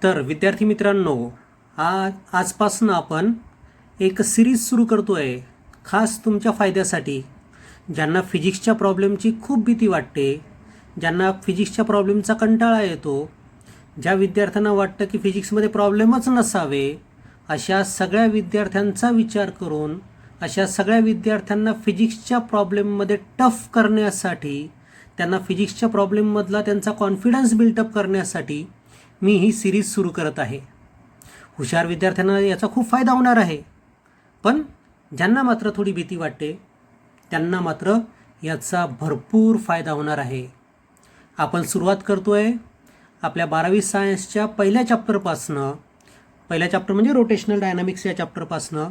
तर विद्यार्थी मित्रांनो, आजपासून आपण एक सिरीज सुरू करतो आहे खास तुमच्या फायद्यासाठी. ज्यांना फिजिक्सच्या प्रॉब्लेमची खूप भीती वाटते, ज्यांना फिजिक्सच्या प्रॉब्लेमचा कंटाळा येतो, ज्या विद्यार्थ्यांना वाटतं की फिजिक्समध्ये प्रॉब्लेमच नसावे, अशा सगळ्या विद्यार्थ्यांचा विचार करून अशा सगळ्या विद्यार्थ्यांना फिजिक्सच्या प्रॉब्लेममध्ये टफ करण्यासाठी, त्यांना फिजिक्सच्या प्रॉब्लेममधला त्यांचा कॉन्फिडन्स बिल्टअप करण्यासाठी मी ही सिरीज सुरू करत आहे. हुशार विद्यार्थ्यांना याचा खूप फायदा होणार आहे, पण ज्यांना मात्र थोडी भीती वाटते त्यांना मात्र याचा भरपूर फायदा होणार आहे. आपण सुरुवात करतो आहे आपल्या 12वी सायन्सच्या पहिल्या चॅप्टरपासनं. पहिला चॅप्टर म्हणजे रोटेशनल डायनामिक्स या चॅप्टरपासनं.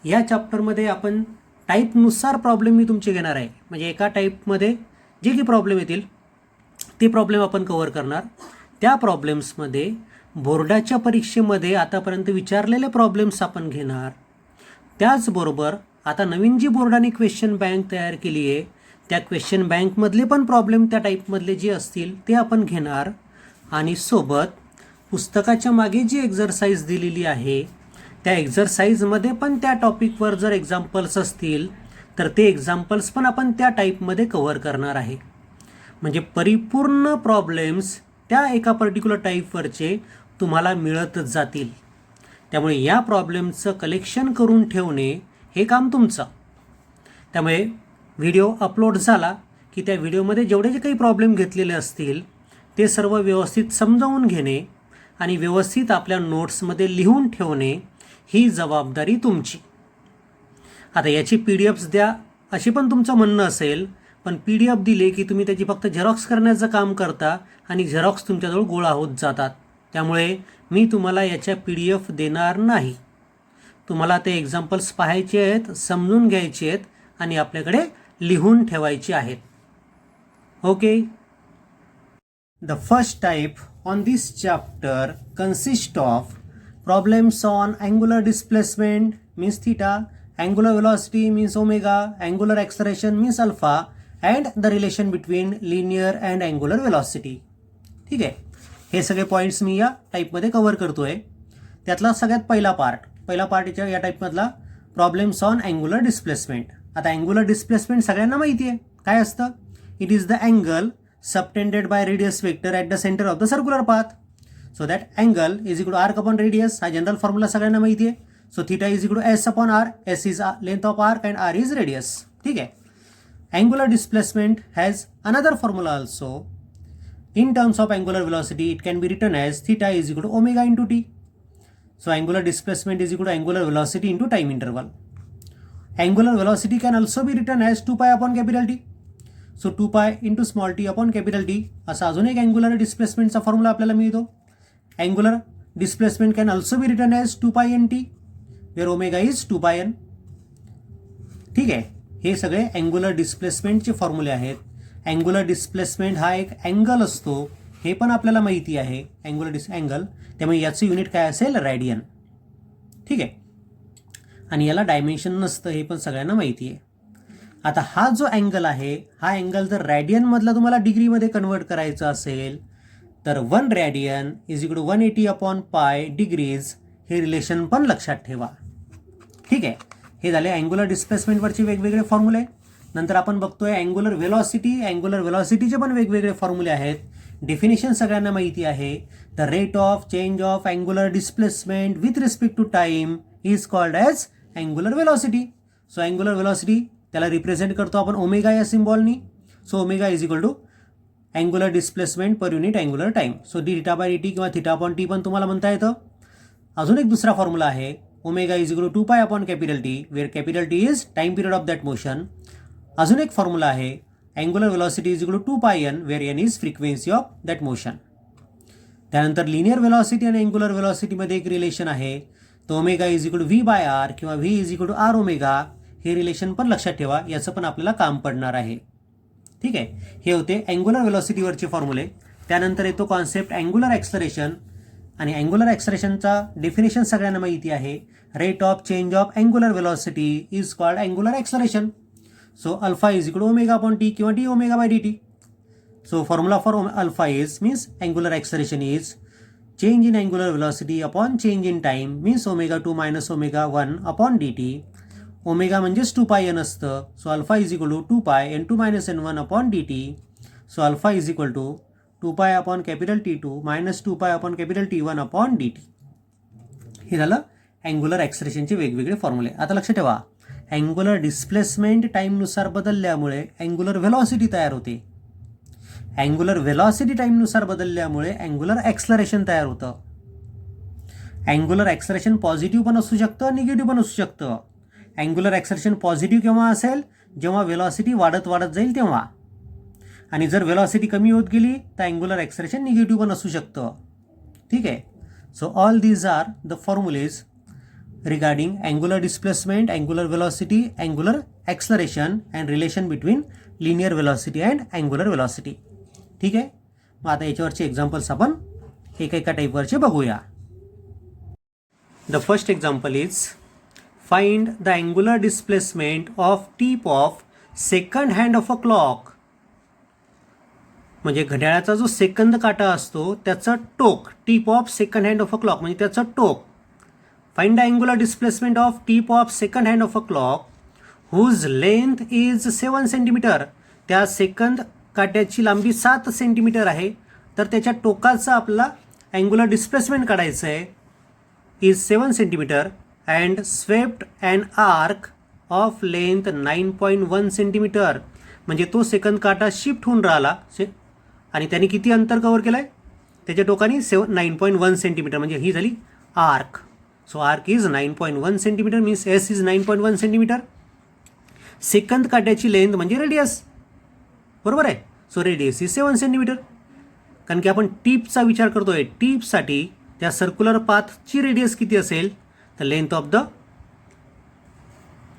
या चॅप्टरमध्ये आपण टाईपनुसार प्रॉब्लेम मी तुमचे घेणार आहे. म्हणजे एका टाईपमध्ये जे काही प्रॉब्लेम येतील ते प्रॉब्लेम आपण कव्हर करणार. त्या प्रॉब्लेम्समध्ये बोर्डाच्या परीक्षेमध्ये आतापर्यंत विचारलेले प्रॉब्लेम्स आपण घेणार. त्याचबरोबर आता नवीन जी बोर्डाने क्वेश्चन बँक तयार केली आहे त्या क्वेश्चन बँकमधले पण प्रॉब्लेम त्या टाईपमधले जे असतील ते आपण घेणार. आणि सोबत पुस्तकाच्या मागे जी एक्झरसाइज दिलेली आहे त्या एक्झरसाइजमध्ये पण त्या टॉपिकवर जर एक्झाम्पल्स असतील तर ते एक्झाम्पल्स पण आपण त्या टाईपमध्ये कव्हर करणार आहे. म्हणजे परिपूर्ण प्रॉब्लेम्स त्या एका पर्टिक्युलर टाईपवरचे तुम्हाला मिळतच जातील. त्यामुळे या प्रॉब्लेमचं कलेक्शन करून ठेवणे हे काम तुमचं. त्यामुळे व्हिडिओ अपलोड झाला की त्या व्हिडिओमध्ये जेवढे जे काही प्रॉब्लेम घेतलेले असतील ते सर्व व्यवस्थित समजावून घेणे आणि व्यवस्थित आपल्या नोट्समध्ये लिहून ठेवणे ही जबाबदारी तुमची. आता याची PDF द्या असे पण तुमचं म्हणणं असेल, पण PDF दिले की तुम्ही त्याची फक्त झेरॉक्स करण्याचं काम करता आणि झेरॉक्स तुमच्याजवळ गोळा होत जातात. त्यामुळे मी तुम्हाला याच्या PDF देणार नाही. तुम्हाला ते एक्झाम्पल्स पाहायचे आहेत, समजून घ्यायचे आहेत आणि आपल्याकडे लिहून ठेवायचे आहेत. Okay. The first type on this chapter consist of problems on angular displacement means theta, angular velocity means omega, angular acceleration means alpha and the relation between linear and angular velocity. ठीक आहे. हे सगळे points मी या टाईपमध्ये cover करतोय. त्यातला सगळ्यात पहिला पार्ट या टाईपमधला प्रॉब्लेम्स ऑन अँग्युलर डिस्प्लेसमेंट. आता अँग्युलर डिस्प्लेसमेंट सगळ्यांना माहिती आहे काय असतं. It is the angle subtended by radius vector at the centre of the circular path. So that angle is equal to arc upon radius. हा general formula सगळ्यांना माहिती आहे. So theta is equal to S upon R. S is length of arc and R is radius. ठीक है. Angular displacement has another formula also. In terms of angular velocity, it can be written as theta is equal to omega into t. So angular displacement is equal to angular velocity into time interval. Angular velocity can also be written as 2 pi upon capital T. So 2 pi into small t upon capital T. असा अजून एक angular displacement चा formula आपल्याला मिळतो. Angular displacement can also be written as 2 pi n t. Where omega is 2 pi n. ठीक आहे. हे सगळे अँग्युलर डिस्प्लेसमेंटचे फॉर्म्युले आहेत. अँग्युलर डिस्प्लेसमेंट हा एक अँगल असतो हे पण आपल्याला माहिती आहे. अँगल त्यामुळे याचं युनिट काय असेल रॅडियन. ठीक आहे. आणि याला डायमेन्शन नसतं हे पण सगळ्यांना माहिती आहे. आता हा जो अँगल आहे हा अँगल जर रॅडियनमधला तुम्हाला डिग्रीमध्ये कन्वर्ट करायचा असेल तर 1 radian is equal to 180 upon pi degrees हे रिलेशन पण लक्षात ठेवा. ठीक आहे. हे झाले अँग्युलर डिस्प्लेसमेंटवरचे वेगवेगळे फॉर्म्युले. नंतर आपण बघतोय अँग्युलर वेलॉसिटी. अँग्युलर वेलॉसिटीचे पण वेगवेगळे फॉर्म्युले आहेत. डेफिनेशन सगळ्यांना माहिती आहे. The rate of change of angular displacement with respect to time is called as angular velocity. So angular velocity त्याला रिप्रेझेंट करतो आपण ओमेगा या सिम्बॉलनी. So omega is equal to angular displacement per unit angular time. So theta by dt किंवा theta upon t पण तुम्हाला म्हणता येतं. अजून एक दुसरा फॉर्म्युला आहे omega is equal to 2 pi upon capital T where capital T is time period of that motion. अजून एक फॉर्म्युला आहे angular velocity is equal to 2 pi n where n is frequency of that motion. त्यानंतर linear velocity आणि अँग्युलर वेलॉसिटीमध्ये एक relation आहे. तो omega is equal to V by R किंवा V is equal to R omega. हे रिलेशन पण लक्षात ठेवा. याचं पण आपल्याला काम पडणार आहे. ठीक आहे. हे होते अँग्युलर वेलॉसिटीवरचे फॉर्म्युले. त्यानंतर येतो कॉन्सेप्ट अँग्युलर ॲक्सलरेशन. आणि अँग्युलर ॲक्सलरेशनचा डेफिनेशन सगळ्यांना माहिती आहे. Rate of change of angular velocity is called angular acceleration. So alpha is equal to omega upon t किंवा d omega by dt. So formula for alpha is means angular acceleration is change in angular velocity upon change in time means omega 2 minus omega 1 upon D T. Omega म्हणजेच 2 pi N असतं. So alpha is equal to 2 pi N two minus N one upon D T. So alpha is equal to 2 pi upon capital T2 minus 2 pi upon capital T1 upon D T. हे झालं angular ॲक्सलरेशनचे वेगवेगळे फॉर्म्युले. आता लक्षात ठेवा, angular displacement टाईमनुसार बदलल्यामुळे angular velocity तयार होते. अँग्युलर व्हेलॉसिटी टाईमनुसार बदलल्यामुळे अँग्युलर ॲक्सलरेशन तयार होतं. अँग्युलर ॲक्सलरेशन पॉझिटिव्ह पण असू शकतं, निगेटिव्ह पण असू शकतं. अँग्युलर ॲक्सलरेशन पॉझिटिव्ह केव्हा असेल, जेव्हा व्हेलॉसिटी वाढत जाईल तेव्हा. आणि जर व्हेलॉसिटी कमी होत गेली तर अँग्युलर ॲक्सलरेशन निगेटिव्ह पण असू शकतं. ठीक आहे. So all these are the formulae regarding angular displacement, angular velocity, angular acceleration and relation between linear velocity and angular velocity. ठीक आहे. मग आता याच्यावरचे एक्झाम्पल्स आपण एका टाईपवरचे बघूया. The first example is find the angular displacement of tip of second hand of a clock. म्हणजे घड्याळाचा जो सेकंद काटा असतो त्याचं टोक, tip of second hand of a clock म्हणजे त्याचं टोक. Find the angular displacement of tip of second hand of a clock whose length is 7 centimetre. त्या सेकंद काट्याची लांबी 7 सेंटीमीटर आहे. तर त्याच्या टोकाचा आपला अँग्युलर डिस्प्लेसमेंट काढायचं आहे. Is 7 centimetre and swept and arc of length 9.1 centimetre. म्हणजे तो सेकंद काटा शिफ्ट होऊन राहिला आणि त्याने किती अंतर कव्हर केलं आहे, त्याच्या टोकाने 9.1 सेंटीमीटर. म्हणजे ही झाली arc. So arc is 9.1 centimetre means s is 9.1 centimetre. सेकंद काट्याची लेंथ म्हणजे रेडियस, बरोबर आहे. So radius is 7 centimetre. कारण की आपण टीपचा विचार करतोय. टीपसाठी त्या सर्क्युलर पाथची रेडियस किती असेल, तर length of the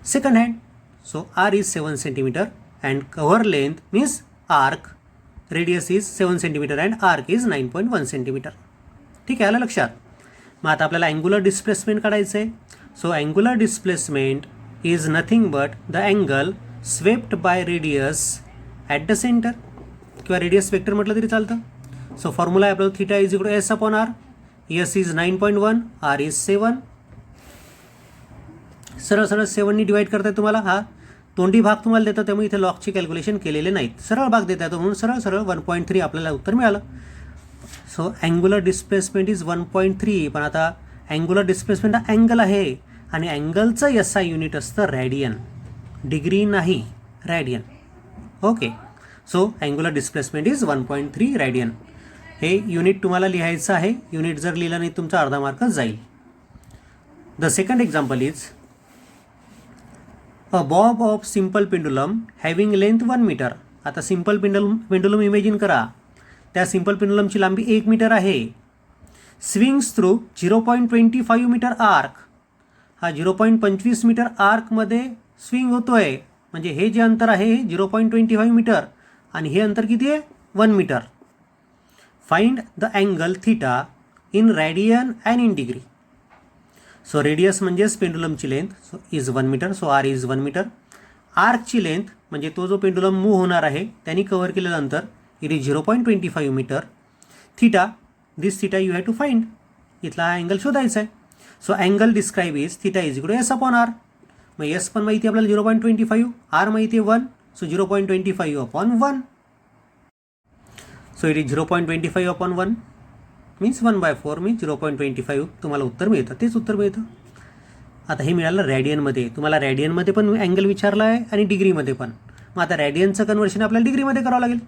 second hand. So R is 7 centimetre and cover length means arc radius is 7 centimetre and arc is 9.1 centimetre. ठीक आहे, आलं लक्षात. मग आता आपल्याला अँग्युलर डिस्प्लेसमेंट काढायचं आहे. So angular displacement is nothing but the angle swept by radius at the centre, किंवा रेडियस वेक्टर म्हटलं तरी चालतं. सो फॉर्म्युला आहे आपल्याला theta is equal to S upon R. S is 9.1, R is 7. सरळ 7नी divide करताय तुम्हाला. हा तोंडी भाग तुम्हाला देतं, त्यामुळे इथे लॉगची कॅल्क्युलेशन केलेले नाहीत. सरळ भाग देता येतो म्हणून सरळ 1.3 आपल्याला उत्तर मिळालं. So angular displacement is 1.3. पण आता अँग्युलर डिस्प्लेसमेंट हा अँगल आहे आणि अँगलचं एस आय युनिट असतं रॅडियन, डिग्री नाही, radian. Okay. So angular displacement is 1.3 radian. हे युनिट तुम्हाला लिहायचं आहे. युनिट जर लिहिलं नाही तुमचा अर्धा मार्कच जाईल. The second example is a bob of simple pendulum having length 1 metre. आता सिम्पल पेंडुलम इमेजिन करा. त्या सिम्पल पेंडुलमची लांबी 1 मीटर आहे. Swings through 0.25 metre arc. हा 0.25 मीटर आर्कमध्ये स्विंग होतो आहे. म्हणजे हे जे अंतर आहे 0.25 मीटर आणि हे अंतर किती आहे 1 metre. Find the angle theta in radian and in degree. So radius म्हणजेच पेंडुलमची length, so is 1 metre. So R is 1 metre. आर्कची लेंथ म्हणजे तो जो पेंडुलम मूव्ह होणार आहे त्यांनी कव्हर केलेलं अंतर, it is 0.25 metre. Theta, this theta you have to find. इथला हा अँगल शोधायचा आहे. So angle describe is theta is equal to S upon R. मग एस पण माहिती आहे आपल्याला 0.25, आर माहिती आहे 1. So 0.25 upon 1. So it is 0.25 upon 1 means 1/4 means 0.25 तुम्हाला उत्तर मिळतं. तेच उत्तर मिळतं. आता हे मिळालं रॅडियनमध्ये. तुम्हाला रॅडियनमध्ये पण अँगल विचारला आहे आणि डिग्रीमध्ये पण. मग आता रॅडियनचं कन्वर्शन आपल्याला डिग्रीमध्ये करावं लागेल.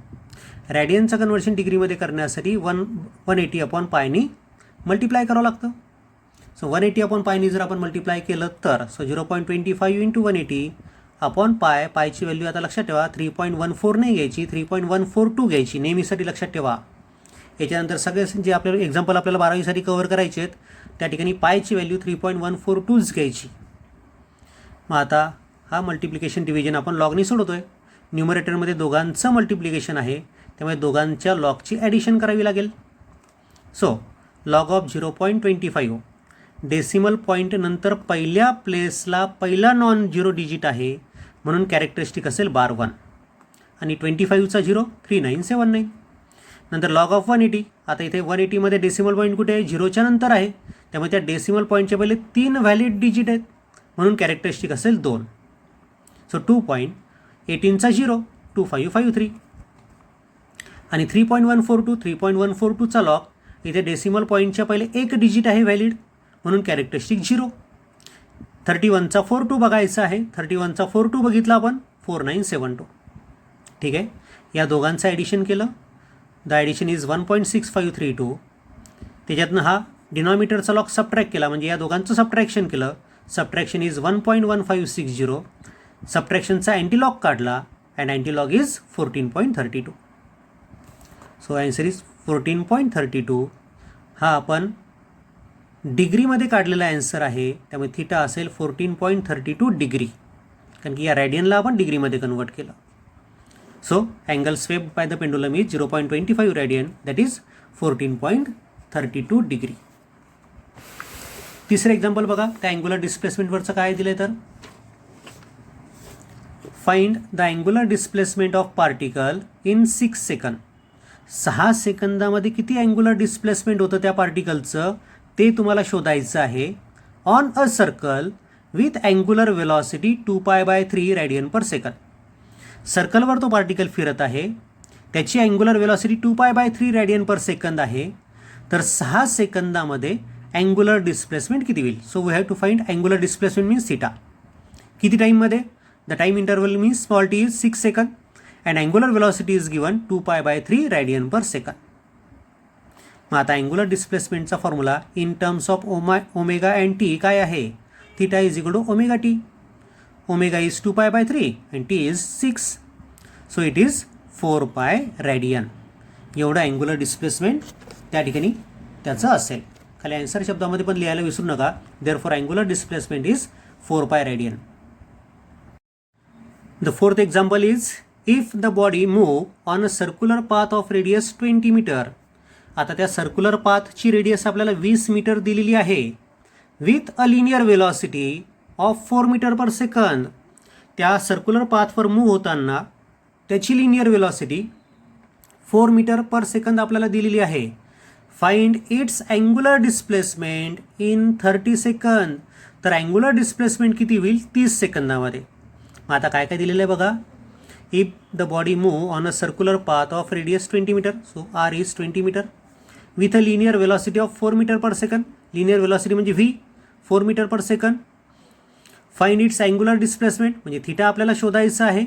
रॅडियनचं कन्वर्शन डिग्रीमध्ये करण्यासाठी 180 अपॉन पायनी मल्टिप्लाय करावं लागतं. सो 180 अपॉन पायनी जर आपण मल्टिप्लाय केलं तर 0.25 इंटू 180 अपॉन पायची व्हॅल्यू आता लक्षात ठेवा 3.14 नाही घ्यायची, 3.142 घ्यायची. नेहमीसाठी लक्षात ठेवा. याच्यानंतर सगळे जे आपल्याला एक्झाम्पल आपल्याला 12वीसाठी कव्हर करायचे आहेत त्या ठिकाणी पायची व्हॅल्यू 3.142 घ्यायची. मग आता हा मल्टिप्लिकेशन डिव्हिजन आपण लॉगनी सोडवतोय. न्यूमरेटरमध्ये दोघांचं मल्टिप्लिकेशन आहे त्यामुळे दोघांच्या लॉगची ॲडिशन करावी लागेल. So log of 0.25 decimal point नंतर पहिल्या प्लेसला पहिला नॉन झिरो डिजिट आहे म्हणून कॅरेक्टरिस्टिक असेल बार 1 आणि 25चा 0 3979. नंतर लॉग ऑफ 180. आता इथे 180मध्ये डेसिमल पॉईंट कुठे आहे, झिरोच्या नंतर आहे, त्यामुळे त्या डेसिमल पॉईंटच्या पहिले 3 व्हॅलिड डिजिट आहेत, म्हणून कॅरेक्टरिस्टिक असेल 2. सो 2.18चा 0, 2553. आणि 3.142चा लॉग, इथे डेसिमल पॉईंटच्या पहिले 1 डिजिट आहे व्हॅलिड, म्हणून कॅरेक्टरिस्टिक 0. 31चा 42 बघायचा आहे, 31चा 42 बघितला आपण, 4972. ठीक आहे, या दोघांचं ॲडिशन केलं, द ॲडिशन इज 1.6532. त्याच्यातनं हा डिनॉमिनेटरचा लॉग सबट्रॅक्ट केला, म्हणजे या दोघांचं सबट्रॅक्शन केलं, सबट्रॅक्शन इज 1.1560. सबट्रॅक्शनचा अँटीलॉग काढला and antilog is 14.32. So answer is 14.32. हा आपण डिग्रीमध्ये काढलेला ॲन्सर आहे, त्यामुळे थिटा असेल 14.32 डिग्री, कारण की या रॅडियनला आपण डिग्रीमध्ये कन्वर्ट केलं. So angle swept by the pendulum is 0.25 radian, that is 14.32 degree. तिसरं एक्झाम्पल बघा, त्या अँग्युलर डिस्प्लेसमेंटवरचं काय दिलं आहे तर, find the angular displacement of particle in 6 second. 6 सेकंदामध्ये किती अँग्युलर डिस्प्लेसमेंट होतं त्या पार्टिकलचं ते तुम्हाला शोधायचं आहे, on a circle with angular velocity 2π/3 radian per सेकंद. सर्कलवर तो पार्टिकल फिरत आहे, त्याची अँग्युलर वेलॉसिटी 2π/3 रॅडियन पर सेकंद आहे, तर 6 सेकंदामध्ये अँग्युलर डिस्प्लेसमेंट किती होईल. So we have to find angular displacement means theta. किती टाईममध्ये, the time interval means small t is 6 सेकंद and angular velocity is given 2π/3 radian per सेकंद. मग आता अँग्युलर डिस्प्लेसमेंटचा formula in terms of omega and t काय आहे, theta is equal to omega t. Omega is 2π/3 and t is 6, so it is 4π radian. एवढं angular displacement त्या ठिकाणी त्याचं असेल. खाली आन्सर शब्दामध्ये पण लिहायला विसरू नका. Therefore angular displacement is 4π radian. The fourth example is, if the body move on a circular path of radius 20 metre. आता त्या सर्क्युलर पाथची रेडियस आपल्याला 20 मीटर दिलेली आहे, with a linear velocity of 4 metre per second. त्या circular पाथवर move होताना त्याची linear velocity 4 metre per second आपल्याला दिलेली आहे. Find its angular displacement in 30 second. तर अँग्युलर डिस्प्लेसमेंट किती होईल 30 सेकंदामध्ये. मग आता काय काय दिलेलं आहे बघा, if the body move on a circular path of radius 20 metre, so R is 20 metre, with a linear velocity of 4 metre per second. Linear velocity म्हणजे v, 4 metre per second. Find its angular displacement म्हणजे theta आपल्याला शोधायचं आहे,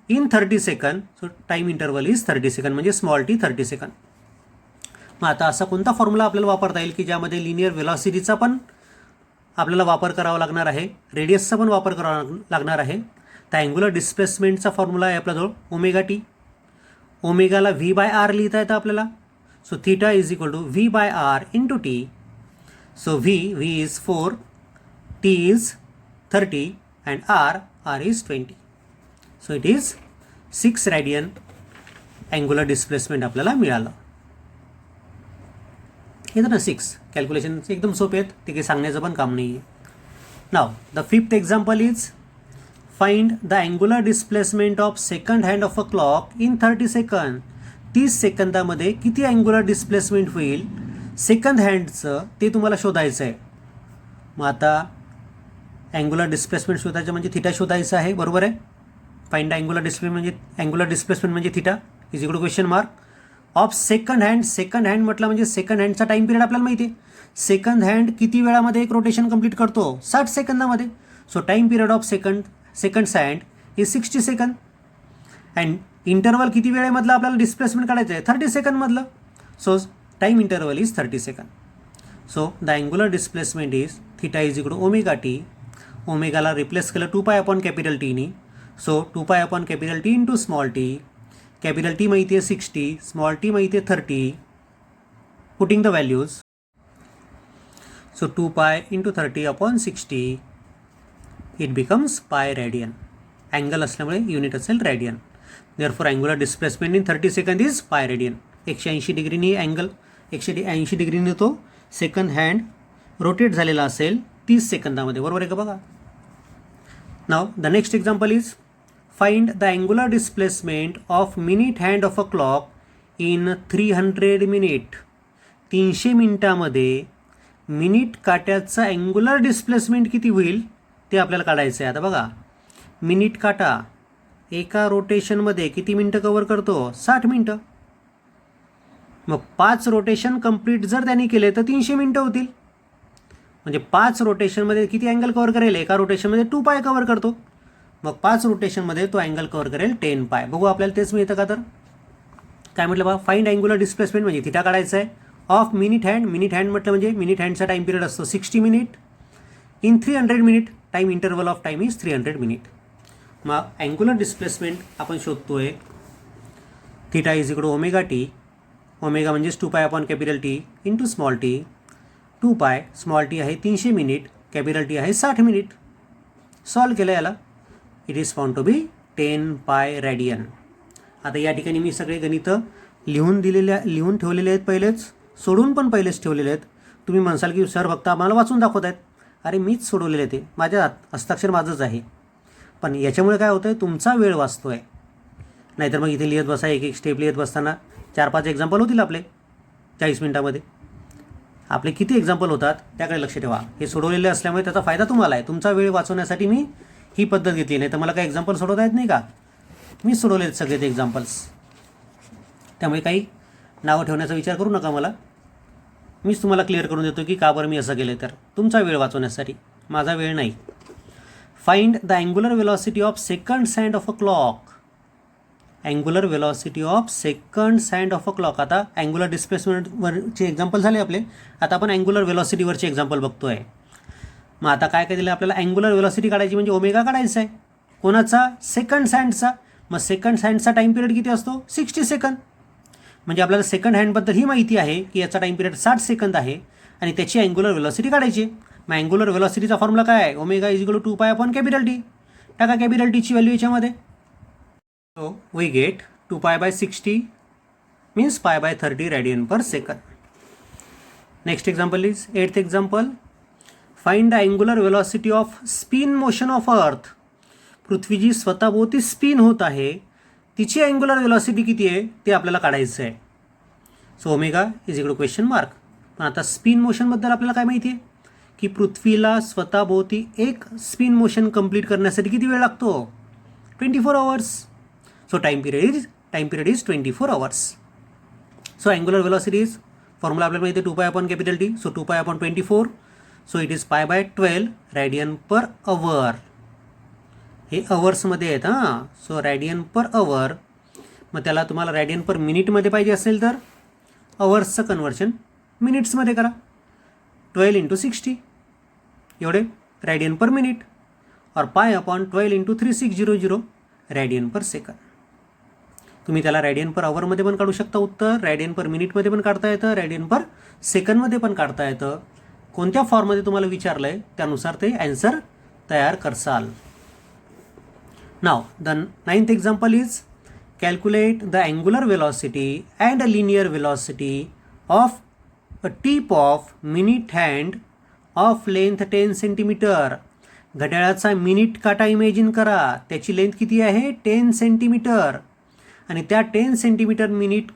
in 30 सेकंद. So time interval is 30 second, म्हणजे small t 30 second. मग आता असा कोणता फॉर्म्युला आपल्याला वापरता येईल की ज्यामध्ये लिनियर वेलॉसिटीचा पण आपल्याला वापर करावा लागणार आहे, रेडियसचा पण वापर करावा लागणार आहे. तर अँग्युलर डिस्प्लेसमेंटचा फॉर्म्युला आहे आपल्याजवळ ओमेगा टी. ओमेगाला V/R लिहिता येतं आपल्याला. So theta is equal to V/R into T. So V is 4, T is 30 and R is 20. So it is 6 radian angular displacement आपल्याला मिळालं. येतं ना 6. कॅल्क्युलेशन एकदम सोपे आहेत, ते काही सांगण्याचं पण काम नाही आहे. Now the fifth example is, find the angular displacement of second hand of a clock in 30 second. 30 सेकंदामध्ये किती अँग्युलर डिस्प्लेसमेंट होईल सेकंड हँडचं ते तुम्हाला शोधायचं आहे. मग आता अँग्युलर डिस्प्लेसमेंट शोधायचं म्हणजे थिटा शोधायचं आहे, बरोबर आहे. फाइंड अँग्युलर डिस्प्लेसमेंट म्हणजे theta is equal to question mark of second hand. Second hand म्हटलं म्हणजे सेकंड हँडचा टाईम पिरियड आपल्याला माहिती आहे. सेकंड हँड किती वेळामध्ये एक रोटेशन कंप्लीट करतो, 60 सेकंदामध्ये. So time period of second hand is 60 सेकंद. अँड इंटरवल किती वेळेमधलं आपल्याला डिस्प्लेसमेंट काढायचं आहे, 30 सेकंदमधलं. सो टाईम इंटरवल इज 30 सेकंद. So the angular displacement is theta is equal to omega t. ओमेगाला रिप्लेस केलं 2π/T नी. So 2π/T into small t. Capital T माहिती आहे 60, स्मॉल टी माहिती आहे 30. Putting the values. So 2π into 30/60 it becomes पाय radian. Angle असल्यामुळे unit असेल radian. Therefore angular displacement in 30 सेकंद इज पाय रॅडियन. 180 डिग्रीनी अँगल 180 डिग्रीने तो सेकंड हँड रोटेट झालेला असेल 30 सेकंदामध्ये, बरोबर आहे का बघा. नाव the next example is, find the angular displacement of minute hand of a clock in 300 minute, 300 मिनिटामध्ये मिनिट काट्याचा अँग्युलर डिस्प्लेसमेंट किती होईल ते आपल्याला काढायचं आहे. आता बघा, मिनिट काटा एका रोटेशनमध्ये किती मिनटं कवर करतो? 60 मिनटं. मग 5 रोटेशन कंप्लीट जर त्यांनी केले तर 300 मिनटं होतील. म्हणजे 5 रोटेशनमध्ये किती अँगल कवर करेल? एका रोटेशनमध्ये 2 पाय कवर करतो. मग 5 रोटेशनमध्ये तो अँगल कवर करेल 10 पाय. बघू आपल्याला तेच मिळतं का? तर काय म्हटलं बघा, फाइंड अँग्युलर डिस्प्लेसमेंट म्हणजे थिटा काढायचं आहे of minute hand. Minute hand म्हटलं म्हणजे मिनिट हँडचा टाईम पिरियड असतो 60 minute in 300 minute. Time interval of time is 300 minute. मग अँग्युलर डिस्प्लेसमेंट आपण शोधतोय theta is equal to omega t. Omega म्हणजेच 2 pi upon capital T into small t. 2 pi small T आहे 300 minute, capital T आहे 60 minute. Solve केलं याला. It is found to be 10 pi radian. आता या ठिकाणी मी सगळे गणितं लिहून ठेवलेले आहेत, पहिलेच सोडून पण पहिलेच ठेवलेले आहेत. तुम्ही म्हणसाल की सर फक्त आम्हाला वाचून दाखवत आहेत. अरे मीच सोडवलेले ते, माझ्या हस्ताक्षर माझंच आहे. पण याच्यामुळे काय होतं आहे, तुमचा वेळ वाचतो आहे. नाहीतर मग इथे लिहित बसा, एक एक स्टेप लिहित बसताना 4-5 एक्झाम्पल होतील आपले 40 मिनटामध्ये. आपले किती एक्झाम्पल होतात त्याकडे लक्ष ठेवा. हे सोडवलेले असल्यामुळे त्याचा फायदा तुम्हाला आहे. तुमचा वेळ वाचवण्यासाठी मी ही पद्धत घेतली. नाही तर मला काही एक्झाम्पल सोडवता येत नाही का? मी सोडवले सगळे ते एक्झाम्पल्स. त्यामुळे काही नावं ठेवण्याचा विचार करू नका मला. मीच तुम्हाला क्लिअर करून देतो की का बरं मी असं केलं. तर तुमचा वेळ वाचवण्यासाठी, माझा वेळ नाही. Find the angular velocity of second hand of a clock. Angular velocity of second hand of a clock. आता अँग्युलर डिस्प्लेसमेंटवरचे एक्झाम्पल झाले आपले. आता आपण अँग्युलर वेलॉसिटीवरचे एक्झाम्पल बघतोय. मग आता काय दिलं आपल्याला? अँग्युलर वेलॉसिटी काढायची म्हणजे ओमेगा काढायचा आहे. कोणाचा? सेकंड हँडचा. मग सेकंड हँडचा टाईम पिरियड किती असतो? 60 सेकंद. म्हणजे आपल्याला सेकंड हँडबद्दल ही माहिती आहे की याचा टाईम पिरियड 60 सेकंद आहे आणि त्याची अँग्युलर वेलॉसिटी काढायची. मग अँग्युलर वेलॉसिटीचा फॉर्म्युला काय आहे? Omega is equal to 2 pi upon capital T. टाका कॅपिटल टीची व्हॅल्यू याच्यामध्ये. So we get 2 pi by 60 means pi by 30 radian per second. Next example is 8th example. Find the angular velocity of spin motion of earth. पृथ्वी जी स्वतःभोवती spin होत आहे तिची angular velocity किती आहे ते आपल्याला काढायचं आहे. So omega is equal to question mark. पण आता स्पिन मोशनबद्दल आपल्याला काय माहिती आहे की पृथ्वीला स्वतःभोवती एक स्पिन मोशन कंप्लीट करण्यासाठी किती वेळ लागतो? 24 hours. So time period is 24 hours. So angular velocity is formula आपल्याला माहिती आहे 2 pi upon capital T. So 2 pi upon 24. So it is pi by 12 radian per our. हे अवर्समध्ये आहेत हां. So radian per our. मग त्याला तुम्हाला रॅडियन पर मिनिटमध्ये पाहिजे असेल तर अवर्सचं कन्वर्शन मिनिट्समध्ये करा. 12 इंटू 60 एवढे रॅडियन पर मिनिट. और pi upon 12 into 3600 radian per second. तुम्ही त्याला रॅडियन पर अवरमध्ये पण काढू शकता उत्तर, रॅडियन पर मिनिटमध्ये पण काढता येतं, रॅडियन पर सेकंडमध्ये पण काढता येतं. कोणत्या फॉर्ममध्ये तुम्हाला विचारलं आहे त्यानुसार ते ॲन्सर तयार करसाल. Now, the 9th example is calculate the angular velocity and a linear velocity of a tip of minute hand of length 10 centimeter. घड्याळाचा मिनिट काटा इमेजिन करा. त्याची लेंथ किती आहे? 10 सेंटीमीटर. आणि त्या 10 सेंटीमीटर मिनिट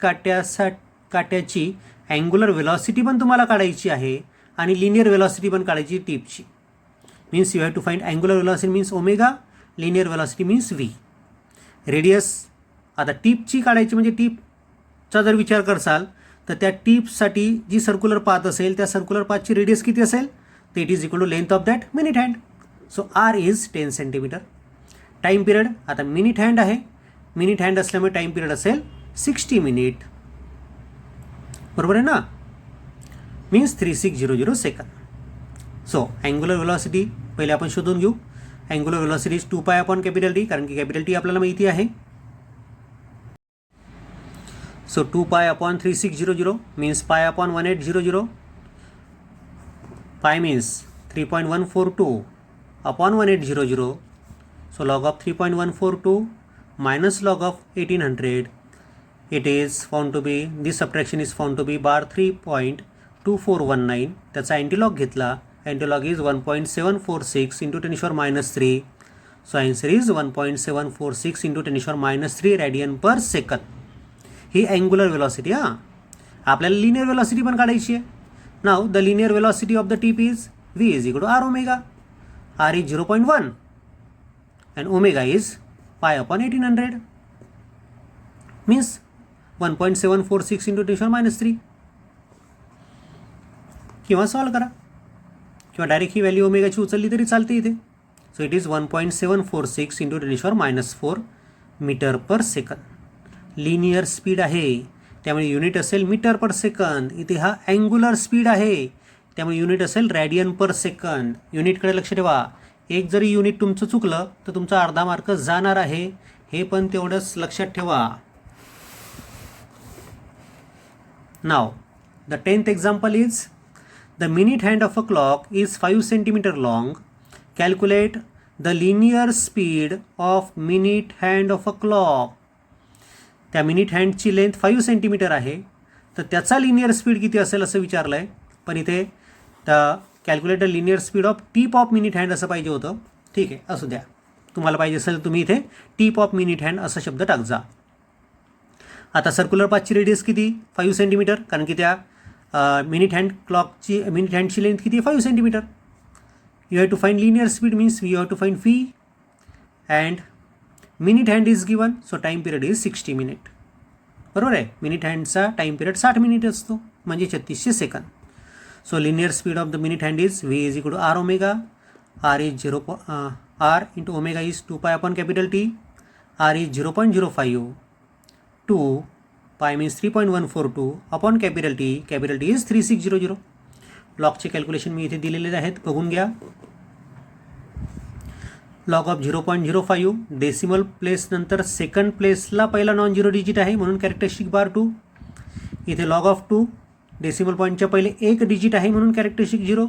काट्याची अँग्युलर वेलॉसिटी पण तुम्हाला काढायची आहे आणि लिनियर वेलॉसिटी पण काढायची टिपची. Means you have to find angular velocity means omega, linear velocity means V. Radius आता टिपची काढायची म्हणजे टिपचा जर विचार करसाल तर त्या टिपसाठी जी सर्क्युलर पाथ असेल त्या सर्क्युलर पाथची रेडियस किती असेल? तर it is equal to length of that minute hand. So R is 10 centimetre. Time period आता मिनिट हँड आहे. मिनिट हँड असल्यामुळे टाईम पिरियड असेल 60 मिनिट. बरोबर आहे ना? Means 3600 second. So angular velocity पहिले आपण शोधून घेऊ. Angular velocity is 2 pi upon capital T. कारण की कॅपिटल टी आपल्याला माहिती आहे. So 2 pi upon 3600 means pi upon 1800. पाय means 3.142 upon 1800. So log of 3.142 minus log of 1800. It is found to be, this subtraction is found to be bar 3.2419. त्याचा antilog घेतला. Antilog is 1.746 into 10⁻³ so answer is 1.746 into 10⁻³ radian per second. ही angular velocity. आपल्याला linear velocity पण काढायची आहे. Now the linear velocity of the tip is v is equal to r omega. r is 0.1 and omega is pi upon 1800 means 1.746 into 10⁻³ किंवा solve करा किंवा direct ही value ओमेगाची उचलली तरी चालते इथे. So it is 1.746 into 10⁻⁴ metre per second. Linear speed आहे त्यामुळे unit असेल मीटर पर सेकंद. इथे हा अँग्युलर स्पीड आहे त्यामुळे युनिट असेल रॅडियन पर सेकंद. युनिटकडे लक्ष ठेवा. एक जरी युनिट तुमचं चुकलं तर तुमचा अर्धा मार्क जाणार आहे, हे पण तेवढंच लक्षात ठेवा. नाव the 10th example is the minute hand of a clock is 5 centimetre long. Calculate the linear speed of minute hand of a clock. त्या मिनिट हँडची लेंथ 5 सेंटीमीटर आहे तर त्याचा लिनियर स्पीड किती असेल असं विचारलं आहे. पण इथे the calculate the linear speed of tip of minute hand असं पाहिजे होतं. ठीक आहे, असू द्या. तुम्हाला पाहिजे असेल तुम्ही इथे टीप ऑफ मिनिट हँड असा शब्द टाकजा. आता सर्क्युलर पाथची रेडियस किती? 5 सेंटीमीटर. कारण की त्या मिनिट हँडची लेंथ किती आहे? 5 centimetre. You have to find linear speed means you have to find v and minute hand is given. So time period is 60 minute. बरोबर आहे. मिनिट हँडचा टाईम पिरियड 60 मिनिट असतो म्हणजे 3600 second. So linear speed of the minute hand is v is equal to r omega. R is r into omega is 2 pi upon capital T. R is 0.05. 2 pi means 3.142 upon capital T. Capital T is 3600. लॉगचे calculation मी इथे दिलेले आहेत, बघून घ्या. Log of 0.05 decimal place नंतर second प्लेसला पहिला non zero digit आहे म्हणून characteristic बार 2. इथे लॉग ऑफ 2 डेसिमल पॉईंटच्या पहिले एक डिजिट आहे म्हणून कॅरेक्टरिस्टिक 0.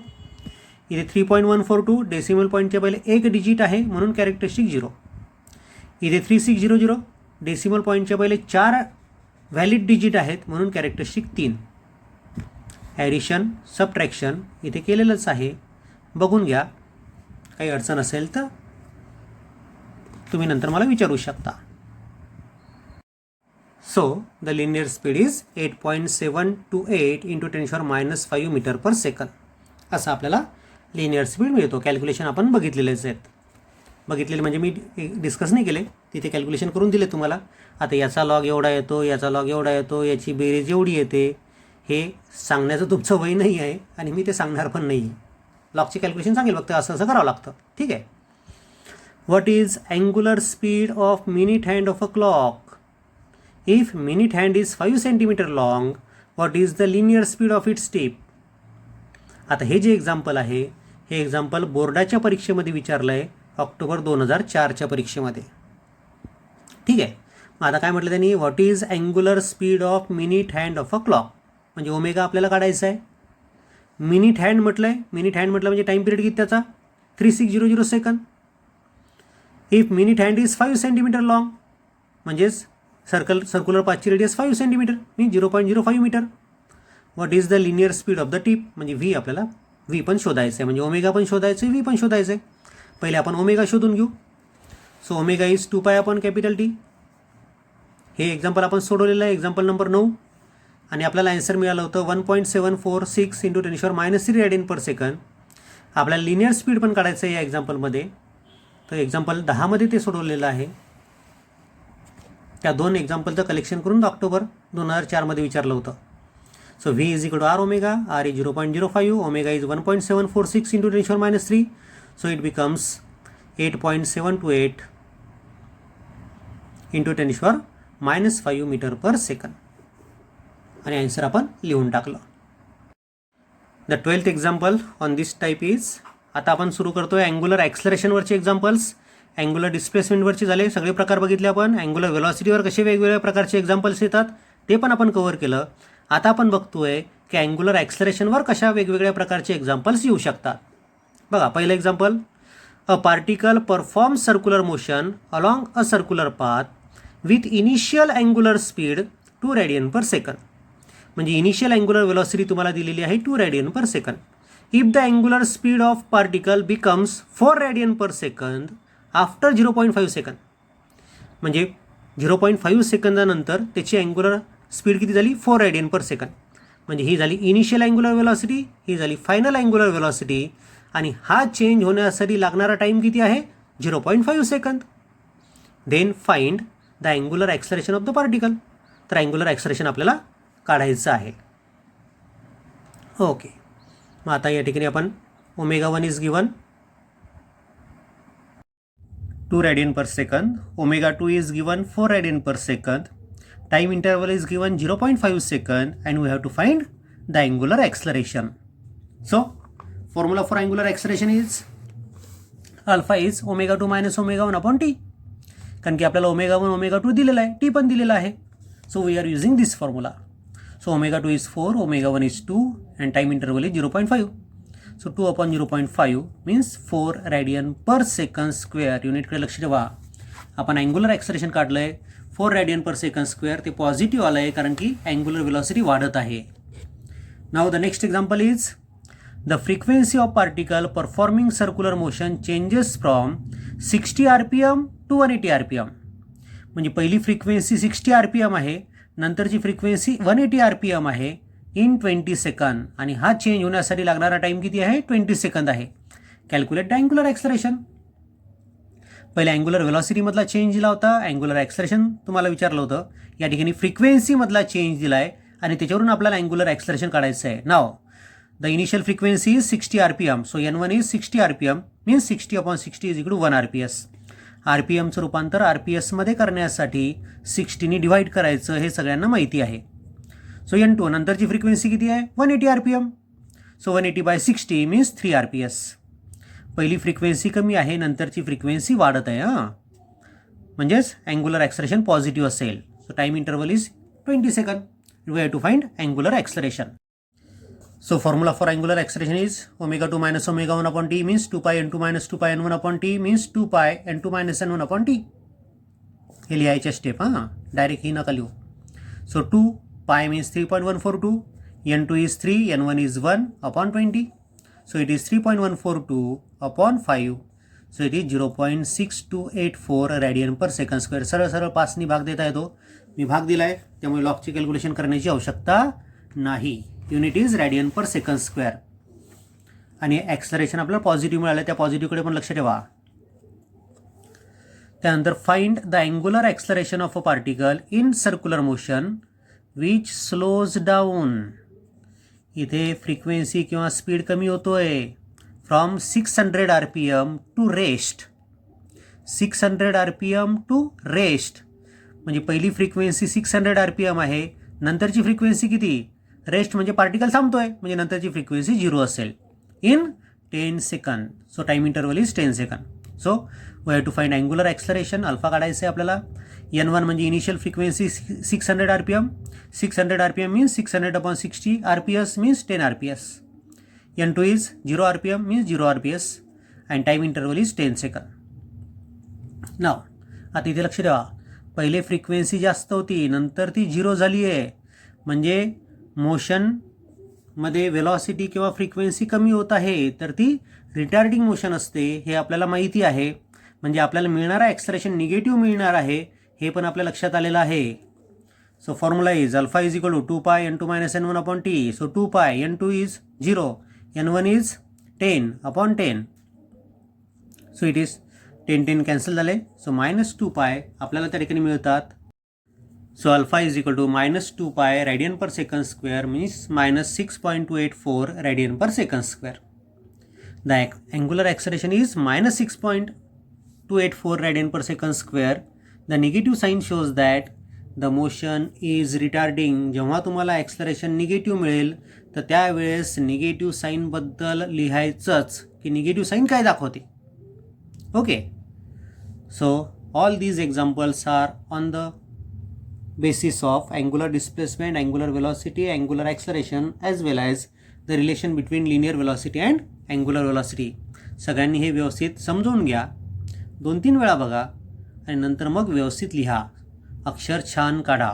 इथे 3.142 डेसिमल पॉईंटच्या पहिले एक डिजिट आहे म्हणून कॅरेक्टरिस्टिक 0. इथे 3600 डेसिमल पॉईंटच्या पहिले 4 व्हॅलिड डिजिट आहेत म्हणून कॅरेक्टरिस्टिक 3. ॲडिशन सबट्रॅक्शन इथे केलेलंच आहे, बघून घ्या. काही अडचण असेल तर तुम्ही नंतर मला विचारू शकता. So the linear speed is 8.728 into 10⁻⁵ metre per second. असं आपल्याला लिनियर स्पीड मिळतो. कॅल्क्युलेशन आपण बघितलेलेच आहेत. बघितलेले म्हणजे मी डिस्कस नाही केले, तिथे कॅल्क्युलेशन करून दिले तुम्हाला. आता याचा लॉग एवढा येतो, याचा लॉग एवढा येतो, याची बेरीज एवढी येते, हे सांगण्याचं तुमचं वय नाही आहे आणि मी ते सांगणार पण नाही. लॉगचे कॅल्क्युलेशन सांगेल फक्त असं असं करावं लागतं. ठीक आहे. What is angular speed of minute hand of a clock? If minute hand is 5 centimeter long, what is the linear speed of its tip? आता हे जे एक्झाम्पल आहे हे एक्झाम्पल बोर्डाच्या परीक्षेमध्ये विचारलं आहे ऑक्टोबर 2004च्या परीक्षेमध्ये. ठीक आहे. मग आता काय म्हटलं त्यांनी? What is angular speed of minute hand of a clock. म्हणजे ओमेगा आपल्याला काढायचा आहे. मिनिट हँड म्हटलं आहे, मिनिट हँड म्हटलं म्हणजे टाईम पिरियड किती त्याचा? 3600 second. If minute hand is 5 centimetre long म्हणजेच सर्क्युलर पाथची रेडियस 5 सेंटीमीटर मी 0.05 metre. What is the linear speed of the tip. म्हणजे व्ही आपल्याला व्ही पण शोधायचं आहे, म्हणजे ओमेगा पण शोधायचं आहे, व्ही पण शोधायचं आहे. पहिले आपण ओमेगा शोधून घेऊ. So omega is 2 pi upon capital T. हे एक्झाम्पल आपण सोडवलेलं आहे, एक्झाम्पल नंबर 9. आणि आपल्याला आन्सर मिळालं होतं 1.746 इंटू 10⁻³ रॅडियन पर सेकंद. आपल्याला लिनियर स्पीड पण काढायचं आहे या एक्झाम्पलमध्ये. तर एक्झाम्पल 10मध्ये ते सोडवलेलं आहे. त्या दोन एक्झाम्पलचं कलेक्शन करून ऑक्टोबर 2004मध्ये विचारलं होतं. So V is equal to R omega. R is 0.05. Omega is 1.746 into 10⁻³ so it becomes 8.728 into 10⁻⁵ metre per second. आणि आन्सर आपण लिहून टाकलं. The 12th example on this type is. आता आपण सुरू करतोय अँग्युलर ॲक्सलरेशनवरचे एक्झाम्पल्स. अँग्युलर डिस्प्लेसमेंटवरचे झाले, सगळे प्रकार बघितले आपण. अँग्युलर व्हेलॉसिटीवर कसे वेगवेगळ्या प्रकारचे एक्झाम्पल्स येतात ते पण आपण कव्हर केलं. आता आपण बघतोय की अँग्युलर ॲक्सलरेशनवर कशा वेगवेगळ्या प्रकारचे एक्झाम्पल्स येऊ शकतात. बघा, पहिलं example. A particle performs circular motion along a circular path with initial angular speed 2 radian per second. म्हणजे इनिशियल अँग्युलर व्हेलॉसिटी तुम्हाला दिलेली आहे 2 radian per second. If the angular speed of particle becomes 4 radian per second after 0.5 second. म्हणजे 0.5 सेकंदानंतर त्याची speed किती झाली 4 radian per second. म्हणजे ही झाली इनिशियल अँग्युलर वेलॉसिटी, ही झाली फायनल अँग्युलर वेलॉसिटी आणि हा चेंज होण्यासाठी लागणारा टाईम किती आहे 0.5 second. Then find the angular acceleration of the particle. तर अँग्युलर ॲक्सलरेशन आपल्याला काढायचं आहे. ओके, मग आता या ठिकाणी आपण ω1 is given 2 radian per second, ω2 is given 4 radian per second, time interval is given 0.5 second and we have to find the angular acceleration. So formula for angular acceleration is alpha is ω2 minus ω1 upon t. कारण की आपल्याला ω1 ω2 दिलेला आहे, t पण दिलेला आहे. So we are using this formula. So ω2 is 4, ω1 is 2 and time interval is 0.5. So 2 upon 0.5 means 4 radian per second square. युनिटकडे लक्ष ठेवा. आपण अँग्युलर ॲक्सलरेशन काढलं आहे 4 रेडियन पर सेकंड स्क्वेअर. ते पॉझिटिव्ह आलं आहे कारण की अँग्युलर वेलॉसिटी वाढत आहे. Now the next example is the frequency of particle performing circular motion changes from 60 RPM to 180 RPM. म्हणजे पहिली फ्रिक्वेन्सी 60 RPM आहे, नंतरची फ्रिक्वेन्सी 180 RPM आहे इन 20 सेकंद. आणि हा चेंज होण्यासाठी लागणारा टाईम किती आहे 20 सेकंद आहे. Calculate the angular acceleration. पहिले अँग्युलर वेलॉसिटीमधला चेंज दिला होता, अँग्युलर ॲक्सलरेशन तुम्हाला विचारलं होतं. या ठिकाणी फ्रिक्वेन्सीमधला चेंज दिला आहे आणि त्याच्यावरून आपल्याला अँग्युलर ॲक्सलरेशन काढायचं आहे. Now the initial frequency is 60 RPM. So n1 is 60 RPM means 60 upon 60 is equal to 1 RPS. RPMचं रूपांतर RPSमध्ये करण्यासाठी 60ने डिवाईड करायचं हे सगळ्यांना माहिती आहे. सो n2 नंतरची फ्रिक्वेन्सी किती आहे 180 RPM. So 180/60 means 3 RPS. पहिली फ्रिक्वेन्सी कमी आहे, नंतरची फ्रिक्वेन्सी वाढत आहे. म्हणजेच अँग्युलर ॲक्सलरेशन पॉझिटिव्ह असेल. So time interval is 20 second. We have to find angular acceleration. So formula for angular acceleration is ω2 minus ω1 upon t means 2π n2 minus 2π n1 upon t means 2π n2 minus n1 upon t. हे लिहायच्या step. Direct ही नका लिहू. So 2π means 3.142, n2 is 3, n1 is 1 upon 20. So it is 3.142 upon 5. So it is 0.6284 radian per second square. सरळ सरळ 5नी भाग देता येतो. मी भाग दिला आहे त्यामुळे लॉगची कॅल्क्युलेशन करण्याची आवश्यकता नाही. Unit is radian per second square. आणि ॲक्सलरेशन आपल्याला पॉझिटिव्ह मिळालं, त्या पॉझिटिव्हकडे पण लक्ष ठेवा. त्यानंतर find the angular acceleration of a particle in circular motion which slows down. इथे फ्रिक्वेन्सी किंवा स्पीड कमी होतोय from 600 RPM to rest. 600 RPM to rest. म्हणजे पहिली फ्रिक्वेन्सी 600 RPM आहे, नंतरची फ्रिक्वेन्सी किती रेस्ट म्हणजे पार्टिकल थांबतोय, म्हणजे नंतरची फ्रिक्वेन्सी 0 असेल in 10 second. So time interval is 10 second. So we have to find angular acceleration. Alpha काढायचं आहे आपल्याला. n1 म्हणजे initial frequency 600 RPM. 600 RPM means 600 upon 60 RPS means 10 RPS. n2 is 0 RPM means 0 RPS and time interval is 10 second. Now आता इथे लक्ष द्या. पहिले frequency जास्त होती, नंतर ती 0 झाली आहे. म्हणजे मोशनमध्ये वेलॉसिटी किंवा फ्रिक्वेन्सी कमी होत आहे तर ती रिटार्डिंग मोशन असते, हे आपल्याला माहिती आहे. म्हणजे आपल्याला मिळणारा ॲक्सलरेशन निगेटिव्ह मिळणार आहे हे पण आपल्या लक्षात आलेलं आहे. So formula is alpha is equal to 2π n2 minus n1 upon t. So 2π n2 is 0, n1 is 10 upon 10. So it is 10 cancel झाले. सो -2π आपल्याला त्या ठिकाणी मिळतात. So alpha is equal to -2π radian per second square means -6.284 radian per second square. The angular acceleration is -6.284 radian per second square. The negative sign shows that the motion is retarding. जेव्हा तुम्हाला acceleration negative मिळेल तर त्यावेळेस negative साईनबद्दल लिहायचंच की negative sign काय दाखवते. Okay. So all these examples are on the basis of angular displacement, angular velocity, angular acceleration as well as the relation between linear velocity and angular velocity. सगळ्यांनी हे व्यवस्थित समजून घ्या, 2-3 वेळा बघा आणि नंतर मग व्यवस्थित लिहा. अक्षर छान काढा.